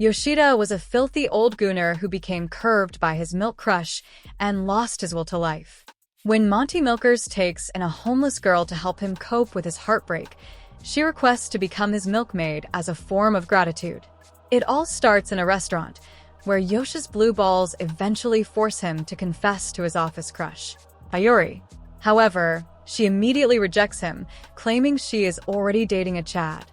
Yoshida was a filthy old gooner who became curved by his milk crush and lost his will to life. When Monty Milkers takes in a homeless girl to help him cope with his heartbreak, she requests to become his milkmaid as a form of gratitude. It all starts in a restaurant, where Yosha's blue balls eventually force him to confess to his office crush, Ayori. However, she immediately rejects him, claiming she is already dating a Chad.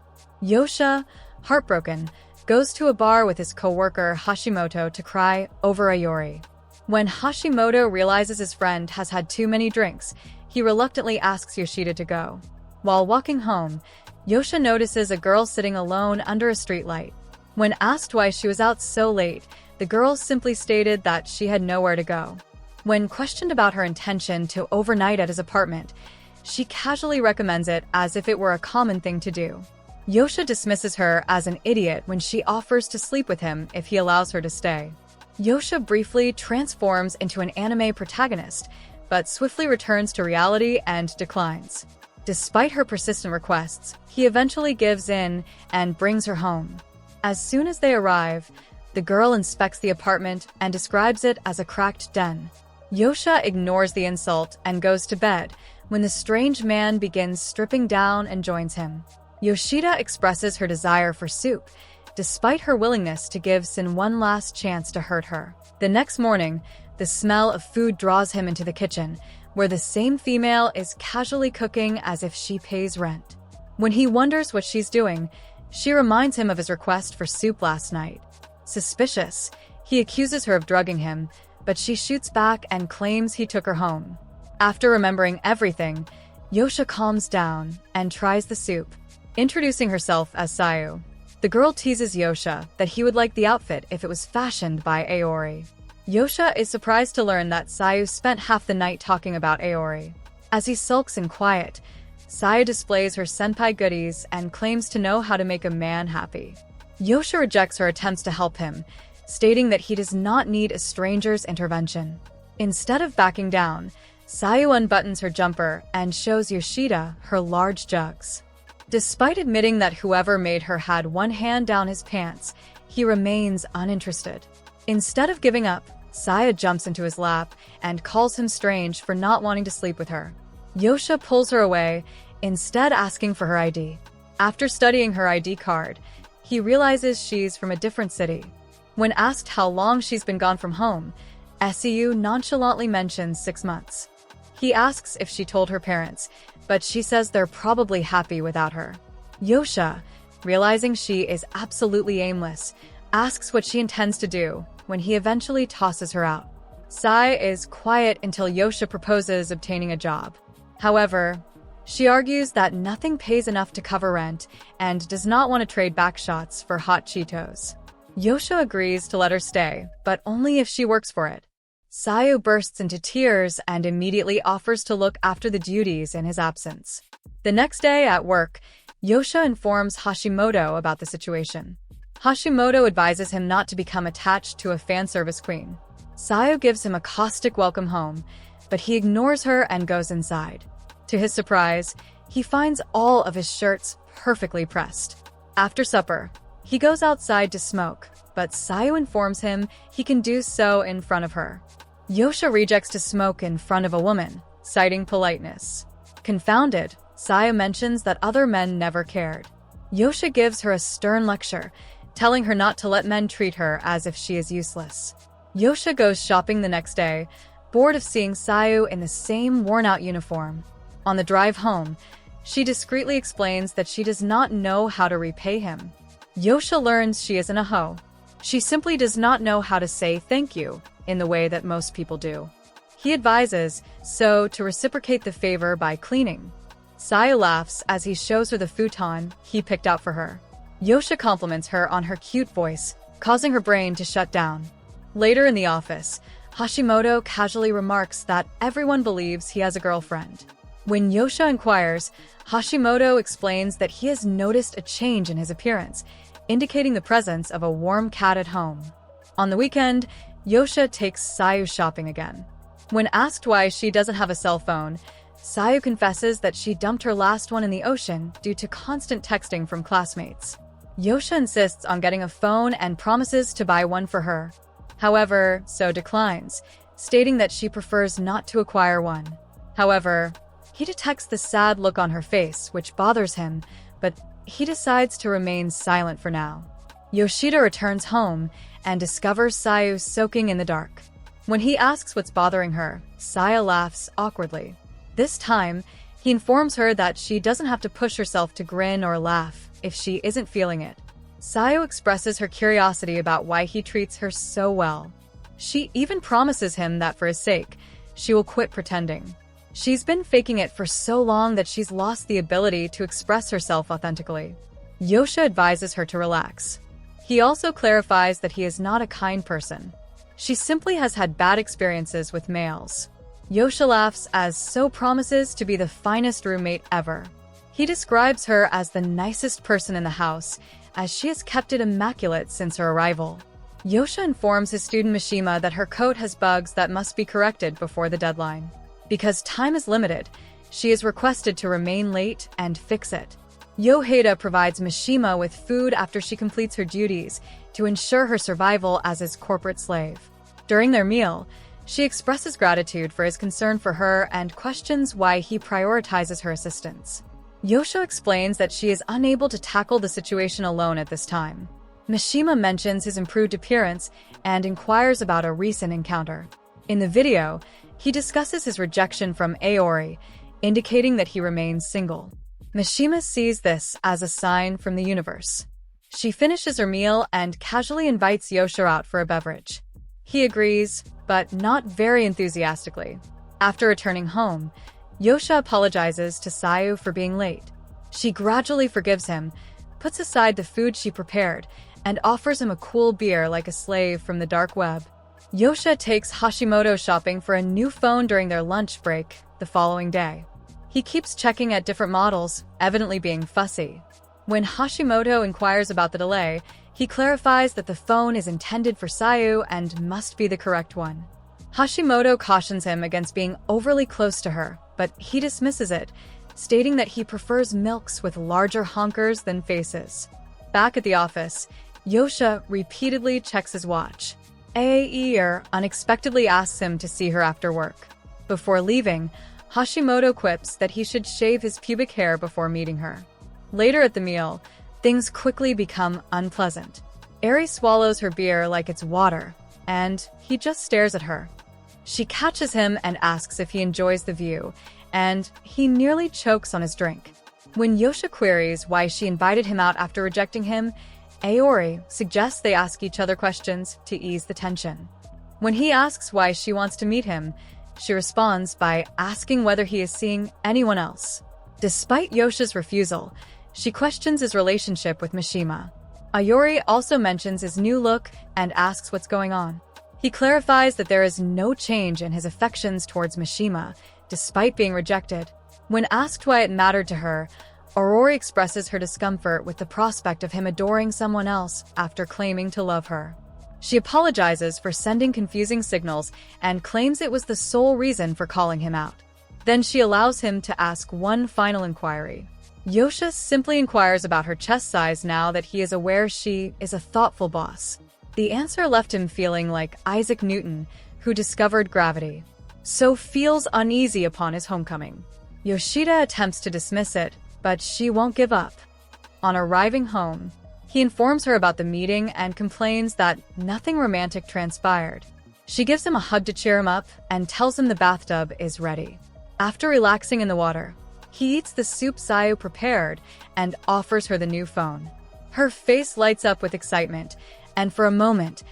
Yosha, heartbroken, goes to a bar with his co-worker Hashimoto to cry over Ayori. When Hashimoto realizes his friend has had too many drinks, he reluctantly asks Yoshida to go. While walking home, Yosha notices a girl sitting alone under a streetlight. When asked why she was out so late, the girl simply stated that she had nowhere to go. When questioned about her intention to overnight at his apartment, she casually recommends it as if it were a common thing to do. Yosha dismisses her as an idiot when she offers to sleep with him if he allows her to stay. Yosha briefly transforms into an anime protagonist, but swiftly returns to reality and declines. Despite her persistent requests, he eventually gives in and brings her home. As soon as they arrive, the girl inspects the apartment and describes it as a cracked den. Yosha ignores the insult and goes to bed when the strange man begins stripping down and joins him. Yoshida expresses her desire for soup, despite her willingness to give Sin one last chance to hurt her. The next morning, the smell of food draws him into the kitchen, where the same female is casually cooking as if she pays rent. When he wonders what she's doing, she reminds him of his request for soup last night. Suspicious, he accuses her of drugging him, but she shoots back and claims he took her home. After remembering everything, Yosha calms down and tries the soup, introducing herself as Sayu. The girl teases Yosha that he would like the outfit if it was fashioned by Aori. Yosha is surprised to learn that Sayu spent half the night talking about Aori. As he sulks in quiet, Sayu displays her senpai goodies and claims to know how to make a man happy. Yosha rejects her attempts to help him, stating that he does not need a stranger's intervention. Instead of backing down, Sayu unbuttons her jumper and shows Yoshida her large jugs. Despite admitting that whoever made her had one hand down his pants, he remains uninterested. Instead of giving up, Sayu jumps into his lap and calls him strange for not wanting to sleep with her. Yosha pulls her away, instead asking for her ID. After studying her ID card, he realizes she's from a different city. When asked how long she's been gone from home, SEU nonchalantly mentions 6 months. He asks if she told her parents, but she says they're probably happy without her. Yosha, realizing she is absolutely aimless, asks what she intends to do when he eventually tosses her out. Sai is quiet until Yosha proposes obtaining a job. However, she argues that nothing pays enough to cover rent and does not want to trade back shots for hot Cheetos. Yosha agrees to let her stay, but only if she works for it. Sayu bursts into tears and immediately offers to look after the duties in his absence. The next day at work, Yosha informs Hashimoto about the situation. Hashimoto advises him not to become attached to a fan service queen. Sayu gives him a caustic welcome home, but he ignores her and goes inside. To his surprise, he finds all of his shirts perfectly pressed. After supper, he goes outside to smoke, but Sayu informs him he can do so in front of her. Yosha rejects to smoke in front of a woman, citing politeness. Confounded, Sayu mentions that other men never cared. Yosha gives her a stern lecture, telling her not to let men treat her as if she is useless. Yosha goes shopping the next day, bored of seeing Sayu in the same worn-out uniform. On the drive home, she discreetly explains that she does not know how to repay him. Yosha learns she isn't a hoe. She simply does not know how to say thank you in the way that most people do. He advises So to reciprocate the favor by cleaning. Sayu laughs as he shows her the futon he picked out for her. Yosha compliments her on her cute voice, causing her brain to shut down. Later in the office, Hashimoto casually remarks that everyone believes he has a girlfriend. When Yosha inquires, Hashimoto explains that he has noticed a change in his appearance, indicating the presence of a warm cat at home. On the weekend, Yosha takes Sayu shopping again. When asked why she doesn't have a cell phone, Sayu confesses that she dumped her last one in the ocean due to constant texting from classmates. Yosha insists on getting a phone and promises to buy one for her. However, So declines, stating that she prefers not to acquire one. However, he detects the sad look on her face, which bothers him, but he decides to remain silent for now. Yoshida returns home and discovers Sayu soaking in the dark. When he asks what's bothering her, Saya laughs awkwardly. This time, he informs her that she doesn't have to push herself to grin or laugh if she isn't feeling it. Sayu expresses her curiosity about why he treats her so well. She even promises him that for his sake, she will quit pretending. She's been faking it for so long that she's lost the ability to express herself authentically. Yosha advises her to relax. He also clarifies that he is not a kind person. She simply has had bad experiences with males. Yosha laughs as So promises to be the finest roommate ever. He describes her as the nicest person in the house, as she has kept it immaculate since her arrival. Yosha informs his student Mishima that her coat has bugs that must be corrected before the deadline. Because time is limited, she is requested to remain late and fix it. Yoheda provides Mishima with food after she completes her duties to ensure her survival as his corporate slave. During their meal, she expresses gratitude for his concern for her and questions why he prioritizes her assistance. Yosha explains that she is unable to tackle the situation alone at this time. Mishima mentions his improved appearance and inquires about a recent encounter. In the video, he discusses his rejection from Aori, indicating that he remains single. Mishima sees this as a sign from the universe. She finishes her meal and casually invites Yosha out for a beverage. He agrees, but not very enthusiastically. After returning home, Yosha apologizes to Sayu for being late. She gradually forgives him, puts aside the food she prepared, and offers him a cool beer like a slave from the dark web. Yosha takes Hashimoto shopping for a new phone during their lunch break the following day. He keeps checking at different models, evidently being fussy. When Hashimoto inquires about the delay, he clarifies that the phone is intended for Sayu and must be the correct one. Hashimoto cautions him against being overly close to her, but he dismisses it, stating that he prefers milks with larger honkers than faces. Back at the office, Yosha repeatedly checks his watch. Air unexpectedly asks him to see her after work. Before leaving, Hashimoto quips that he should shave his pubic hair before meeting her. Later at the meal, things quickly become unpleasant. Eri swallows her beer like it's water, and he just stares at her. She catches him and asks if he enjoys the view, and he nearly chokes on his drink. When Yosha queries why she invited him out after rejecting him, Aori suggests they ask each other questions to ease the tension. When he asks why she wants to meet him, she responds by asking whether he is seeing anyone else. Despite Yosha's refusal, she questions his relationship with Mishima. Ayori also mentions his new look and asks what's going on. He clarifies that there is no change in his affections towards Mishima, despite being rejected. When asked why it mattered to her, Aurori expresses her discomfort with the prospect of him adoring someone else after claiming to love her. She apologizes for sending confusing signals and claims it was the sole reason for calling him out. Then she allows him to ask one final inquiry. Yosha simply inquires about her chest size now that he is aware she is a thoughtful boss. The answer left him feeling like Isaac Newton, who discovered gravity. So feels uneasy upon his homecoming. Yoshida attempts to dismiss it, but she won't give up. On arriving home, he informs her about the meeting and complains that nothing romantic transpired. She gives him a hug to cheer him up and tells him the bathtub is ready. After relaxing in the water, he eats the soup Sayu prepared and offers her the new phone. Her face lights up with excitement, and for a moment,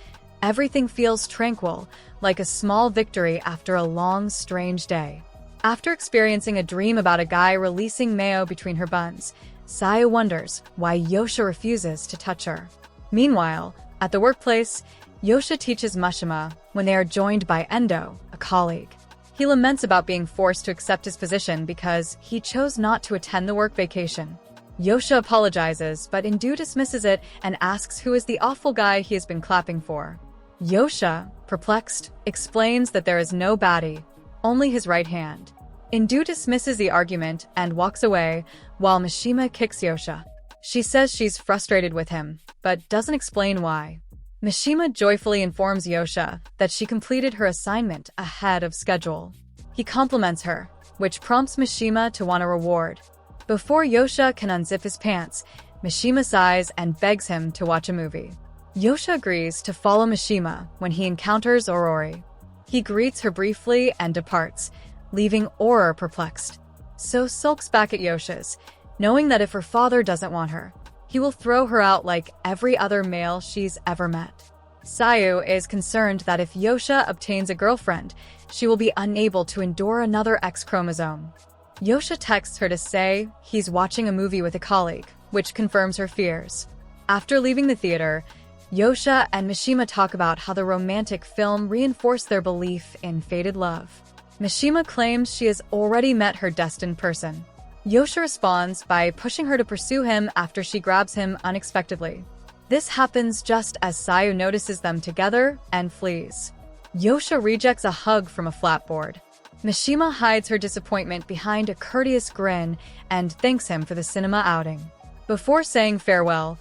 everything feels tranquil, like a small victory after a long, strange day. After experiencing a dream about a guy releasing mayo between her buns, Sayu wonders why Yosha refuses to touch her. Meanwhile, at the workplace, Yosha teaches Mishima when they are joined by Endo, a colleague. He laments about being forced to accept his position because he chose not to attend the work vacation. Yosha apologizes, but Indu dismisses it and asks who is the awful guy he has been clapping for. Yosha, perplexed, explains that there is no baddie, only his right hand. Indu dismisses the argument and walks away, while Mishima kicks Yosha. She says she's frustrated with him, but doesn't explain why. Mishima joyfully informs Yosha that she completed her assignment ahead of schedule. He compliments her, which prompts Mishima to want a reward. Before Yosha can unzip his pants, Mishima sighs and begs him to watch a movie. Yosha agrees to follow Mishima when he encounters Aurori. He greets her briefly and departs, leaving Auror perplexed. So sulks back at Yosha's, knowing that if her father doesn't want her, he will throw her out like every other male she's ever met. Sayu is concerned that if Yosha obtains a girlfriend, she will be unable to endure another X chromosome. Yosha texts her to say he's watching a movie with a colleague, which confirms her fears. After leaving the theater, Yosha and Mishima talk about how the romantic film reinforced their belief in fated love. Mishima claims she has already met her destined person. Yosha responds by pushing her to pursue him after she grabs him unexpectedly. This happens just as Sayu notices them together and flees. Yosha rejects a hug from a flatboard. Mishima hides her disappointment behind a courteous grin and thanks him for the cinema outing. Before saying farewell,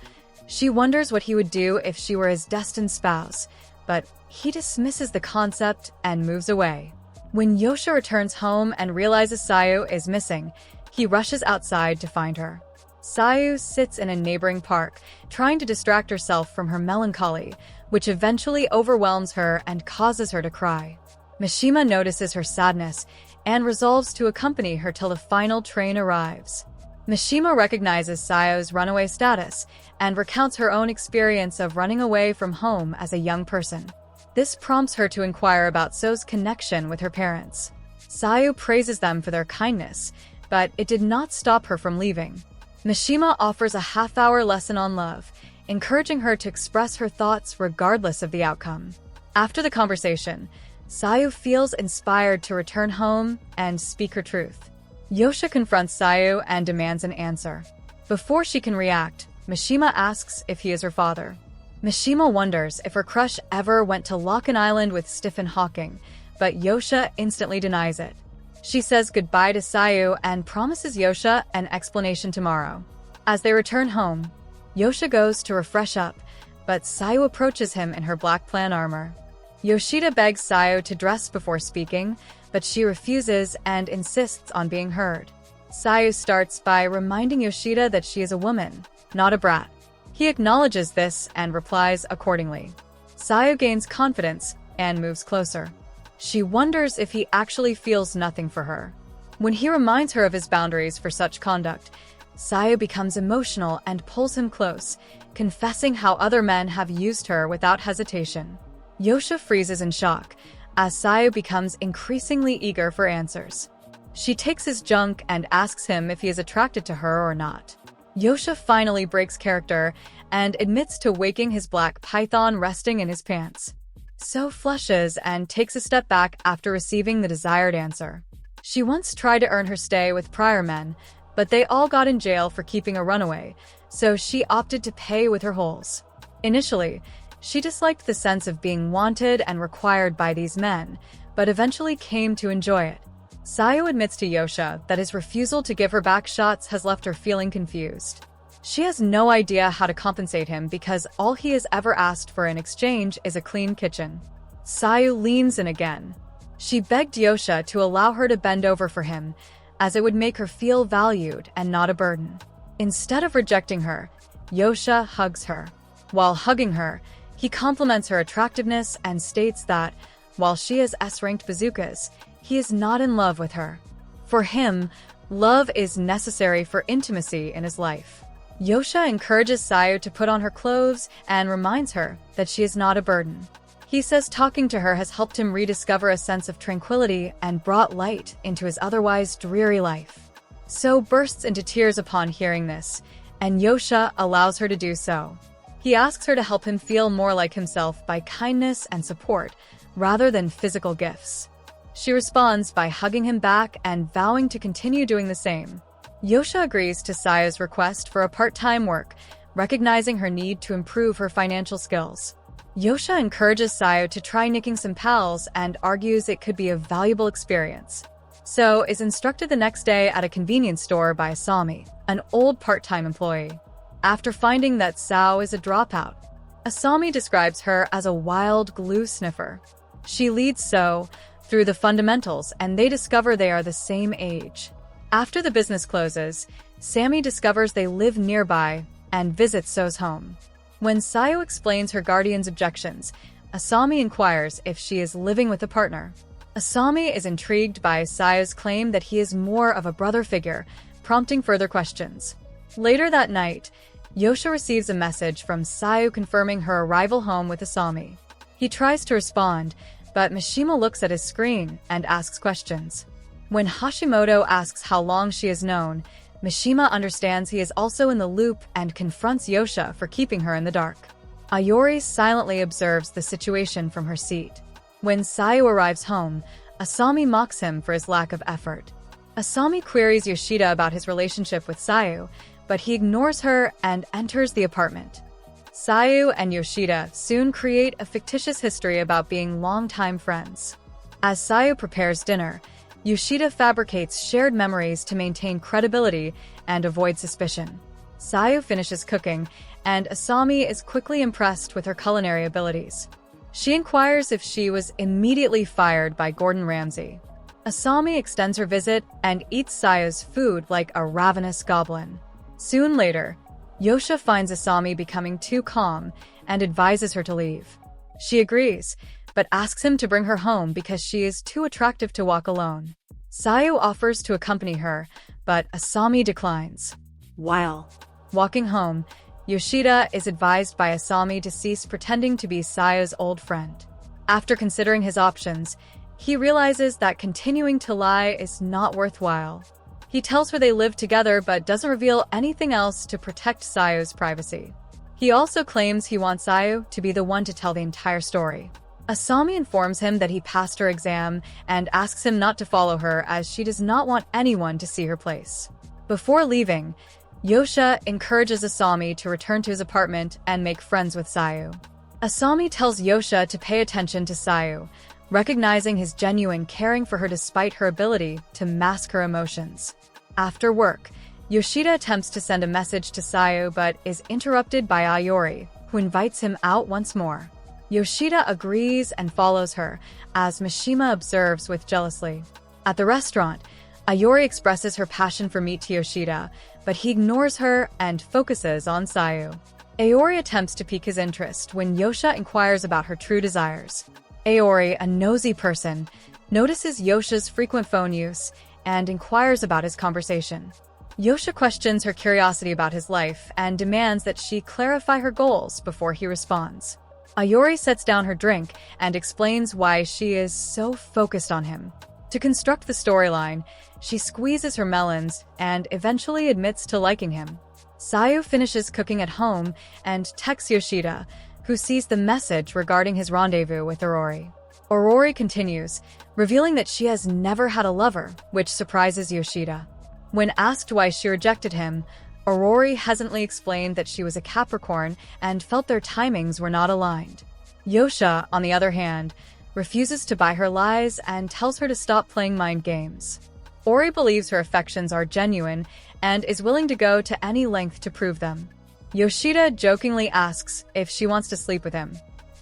she wonders what he would do if she were his destined spouse, but he dismisses the concept and moves away. When Yosha returns home and realizes Sayu is missing, he rushes outside to find her. Sayu sits in a neighboring park, trying to distract herself from her melancholy, which eventually overwhelms her and causes her to cry. Mishima notices her sadness and resolves to accompany her till the final train arrives. Mishima recognizes Sayu's runaway status and recounts her own experience of running away from home as a young person. This prompts her to inquire about So's connection with her parents. Sayu praises them for their kindness, but it did not stop her from leaving. Mishima offers a half-hour lesson on love, encouraging her to express her thoughts regardless of the outcome. After the conversation, Sayu feels inspired to return home and speak her truth. Yosha confronts Sayu and demands an answer. Before she can react, Mishima asks if he is her father. Mishima wonders if her crush ever went to Locken Island with Stephen Hawking, but Yosha instantly denies it. She says goodbye to Sayu and promises Yosha an explanation tomorrow. As they return home, Yosha goes to refresh up, but Sayu approaches him in her black plan armor. Yoshida begs Sayu to dress before speaking, but she refuses and insists on being heard. Sayu starts by reminding Yoshida that she is a woman, not a brat. He acknowledges this and replies accordingly. Sayu gains confidence and moves closer. She wonders if he actually feels nothing for her. When he reminds her of his boundaries for such conduct, Sayu becomes emotional and pulls him close, confessing how other men have used her without hesitation. Yosha freezes in shock, as Sayu becomes increasingly eager for answers. She takes his junk and asks him if he is attracted to her or not. Yosha finally breaks character and admits to waking his black python resting in his pants. So flushes and takes a step back after receiving the desired answer. She once tried to earn her stay with prior men, but they all got in jail for keeping a runaway, so she opted to pay with her holes. Initially, she disliked the sense of being wanted and required by these men, but eventually came to enjoy it. Sayu admits to Yosha that his refusal to give her back shots has left her feeling confused. She has no idea how to compensate him because all he has ever asked for in exchange is a clean kitchen. Sayu leans in again. She begged Yosha to allow her to bend over for him, as it would make her feel valued and not a burden. Instead of rejecting her, Yosha hugs her. While hugging her, he compliments her attractiveness and states that, while she has S-ranked bazookas, he is not in love with her. For him, love is necessary for intimacy in his life. Yosha encourages Sayu to put on her clothes and reminds her that she is not a burden. He says talking to her has helped him rediscover a sense of tranquility and brought light into his otherwise dreary life. So bursts into tears upon hearing this, and Yosha allows her to do so. He asks her to help him feel more like himself by kindness and support, rather than physical gifts. She responds by hugging him back and vowing to continue doing the same. Yosha agrees to Sayu's request for a part-time work, recognizing her need to improve her financial skills. Yosha encourages Sayu to try nicking some pals and argues it could be a valuable experience. So is instructed the next day at a convenience store by Asami, an old part-time employee. after finding that Sao is a dropout. Asami describes her as a wild glue sniffer. She leads So through the fundamentals, and they discover they are the same age. After the business closes, Sammy discovers they live nearby and visits So's home. When Sayo explains her guardian's objections, Asami inquires if she is living with a partner. Asami is intrigued by Sayo's claim that he is more of a brother figure, prompting further questions. Later that night, Yosha receives a message from Sayo confirming her arrival home with Asami. He tries to respond, but Mishima looks at his screen and asks questions. When Hashimoto asks how long she has known, Mishima understands he is also in the loop and confronts Yosha for keeping her in the dark. Ayori silently observes the situation from her seat. When Sayo arrives home, Asami mocks him for his lack of effort. Asami queries Yoshida about his relationship with Sayo, but he ignores her and enters the apartment. Sayo and Yoshida soon create a fictitious history about being longtime friends. As Sayo prepares dinner, Yoshida fabricates shared memories to maintain credibility and avoid suspicion. Sayo finishes cooking, and Asami is quickly impressed with her culinary abilities. She inquires if she was immediately fired by Gordon Ramsay. Asami extends her visit and eats Sayo's food like a ravenous goblin. Soon later, Yosha finds Asami becoming too calm and advises her to leave. She agrees, but asks him to bring her home because she is too attractive to walk alone. Sayo offers to accompany her, but Asami declines. While walking home, Yoshida is advised by Asami to cease pretending to be Sayo's old friend. After considering his options, he realizes that continuing to lie is not worthwhile. He tells her they live together but doesn't reveal anything else to protect Sayo's privacy. He also claims he wants Sayo to be the one to tell the entire story. Asami informs him that he passed her exam and asks him not to follow her as she does not want anyone to see her place. Before leaving, Yosha encourages Asami to return to his apartment and make friends with Sayo. Asami tells Yosha to pay attention to Sayo, recognizing his genuine caring for her despite her ability to mask her emotions. After work, Yoshida attempts to send a message to Sayo but is interrupted by Ayori, who invites him out once more. Yoshida agrees and follows her, as Mishima observes with jealousy. At the restaurant, Ayori expresses her passion for meat to Yoshida, but he ignores her and focuses on Sayo. Ayori attempts to pique his interest when Yosha inquires about her true desires. Ayori, a nosy person, notices Yosha's frequent phone use and inquires about his conversation. Yosha questions her curiosity about his life and demands that she clarify her goals before he responds. Ayori sets down her drink and explains why she is so focused on him. To construct the storyline, she squeezes her melons and eventually admits to liking him. Sayo finishes cooking at home and texts Yoshida, who sees the message regarding his rendezvous with Aurori. Aurori continues, revealing that she has never had a lover, which surprises Yoshida. When asked why she rejected him, Aurori hesitantly explained that she was a Capricorn and felt their timings were not aligned. Yosha, on the other hand, refuses to buy her lies and tells her to stop playing mind games. Ori believes her affections are genuine and is willing to go to any length to prove them. Yoshida jokingly asks if she wants to sleep with him.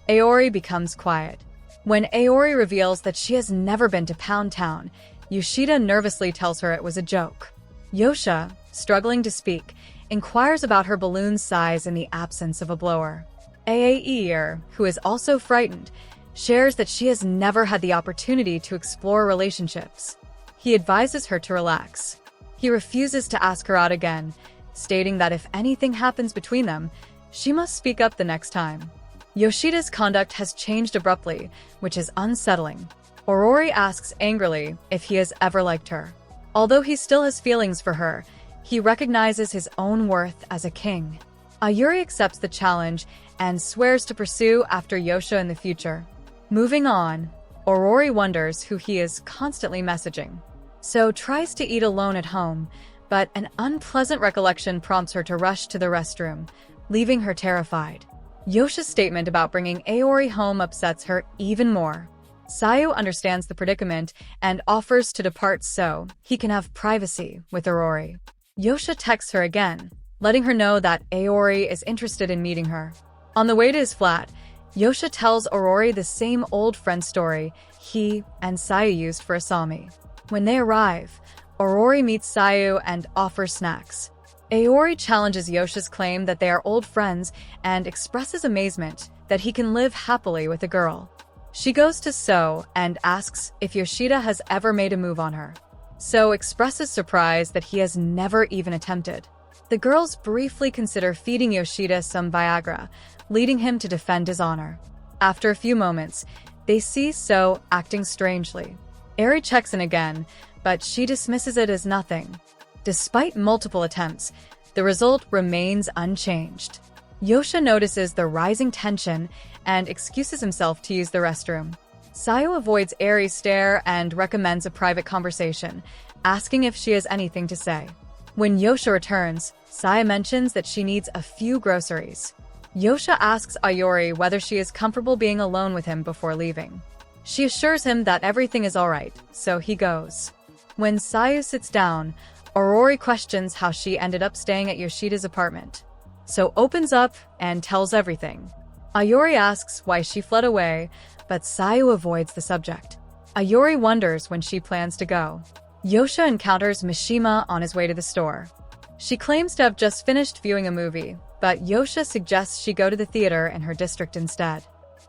Aori becomes quiet. When Aori reveals that she has never been to Pound Town, Yoshida nervously tells her it was a joke. Yosha, struggling to speak, inquires about her balloon's size in the absence of a blower. Aair, who is also frightened, shares that she has never had the opportunity to explore relationships. He advises her to relax. He refuses to ask her out again, stating that if anything happens between them, she must speak up the next time. Yoshida's conduct has changed abruptly, which is unsettling. Aurori asks angrily if he has ever liked her. Although he still has feelings for her, he recognizes his own worth as a king. Ayuri accepts the challenge and swears to pursue after Yosha in the future. Moving on, Aurori wonders who he is constantly messaging. So tries to eat alone at home, but an unpleasant recollection prompts her to rush to the restroom, leaving her terrified. Yosha's statement about bringing Aori home upsets her even more. Sayu understands the predicament and offers to depart so he can have privacy with Aurori. Yosha texts her again, letting her know that Aori is interested in meeting her. On the way to his flat, Yosha tells Aori the same old friend story he and Sayu used for Asami. When they arrive, Aori meets Sayu and offers snacks. Aori challenges Yosha's claim that they are old friends and expresses amazement that he can live happily with a girl. She goes to So and asks if Yoshida has ever made a move on her. So expresses surprise that he has never even attempted. The girls briefly consider feeding Yoshida some Viagra, leading him to defend his honor. After a few moments, they see So acting strangely. Eri checks in again, but she dismisses it as nothing. Despite multiple attempts, the result remains unchanged. Yosha notices the rising tension and excuses himself to use the restroom. Sayu avoids Eri's stare and recommends a private conversation, asking if she has anything to say. When Yosha returns, Sayu mentions that she needs a few groceries. Yosha asks Ayori whether she is comfortable being alone with him before leaving. She assures him that everything is alright, so he goes. When Sayu sits down, Aori questions how she ended up staying at Yoshida's apartment. So opens up and tells everything. Ayori asks why she fled away, but Sayu avoids the subject. Ayori wonders when she plans to go. Yosha encounters Mishima on his way to the store. She claims to have just finished viewing a movie, but Yosha suggests she go to the theater in her district instead.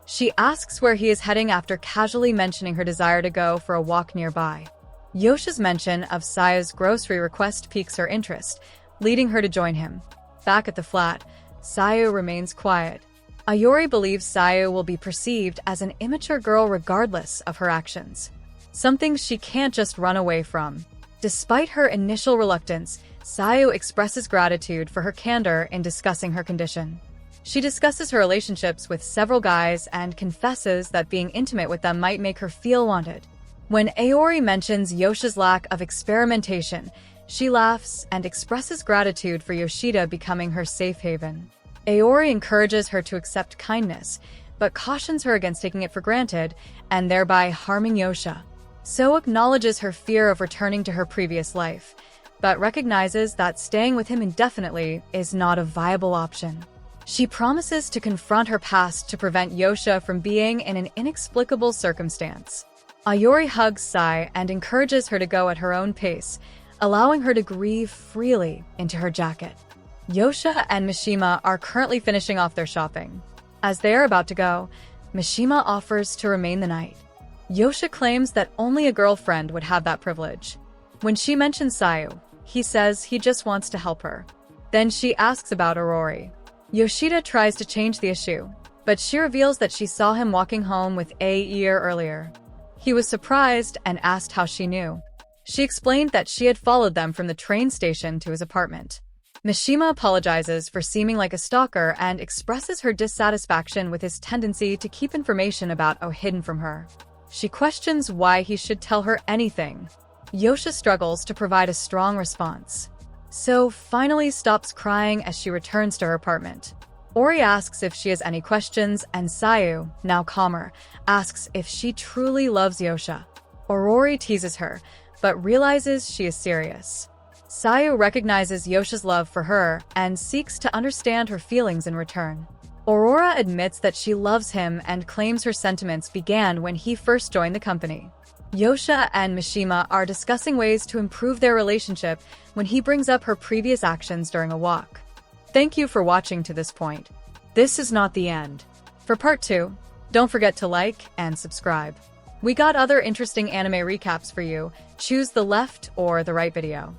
She asks where he is heading after casually mentioning her desire to go for a walk nearby. Yosha's mention of Sayu's grocery request piques her interest, leading her to join him. Back at the flat, Sayu remains quiet. Ayori believes Sayu will be perceived as an immature girl regardless of her actions, something she can't just run away from. Despite her initial reluctance, Sayu expresses gratitude for her candor in discussing her condition. She discusses her relationships with several guys and confesses that being intimate with them might make her feel wanted. When Aori mentions Yosha's lack of experimentation, she laughs and expresses gratitude for Yoshida becoming her safe haven. Aori encourages her to accept kindness, but cautions her against taking it for granted and thereby harming Yosha. So acknowledges her fear of returning to her previous life, but recognizes that staying with him indefinitely is not a viable option. She promises to confront her past to prevent Yosha from being in an inexplicable circumstance. Ayori hugs Sai and encourages her to go at her own pace, allowing her to grieve freely into her jacket. Yosha and Mishima are currently finishing off their shopping. As they are about to go, Mishima offers to remain the night. Yosha claims that only a girlfriend would have that privilege. When she mentions Sayu, he says he just wants to help her. Then she asks about Aori. Yoshida tries to change the issue, but she reveals that she saw him walking home with a year earlier. He was surprised and asked how she knew. She explained that she had followed them from the train station to his apartment. Mishima apologizes for seeming like a stalker and expresses her dissatisfaction with his tendency to keep information about O hidden from her. She questions why he should tell her anything. Yosha struggles to provide a strong response. So finally stops crying as she returns to her apartment. Ori asks if she has any questions, and Sayu, now calmer, asks if she truly loves Yosha. Aurori teases her, but realizes she is serious. Sayu recognizes Yosha's love for her and seeks to understand her feelings in return. Aurora admits that she loves him and claims her sentiments began when he first joined the company. Yosha and Mishima are discussing ways to improve their relationship when he brings up her previous actions during a walk. Thank you for watching to this point. This is not the end. For part 2, don't forget to like and subscribe. We got other interesting anime recaps for you. Choose the left or the right video.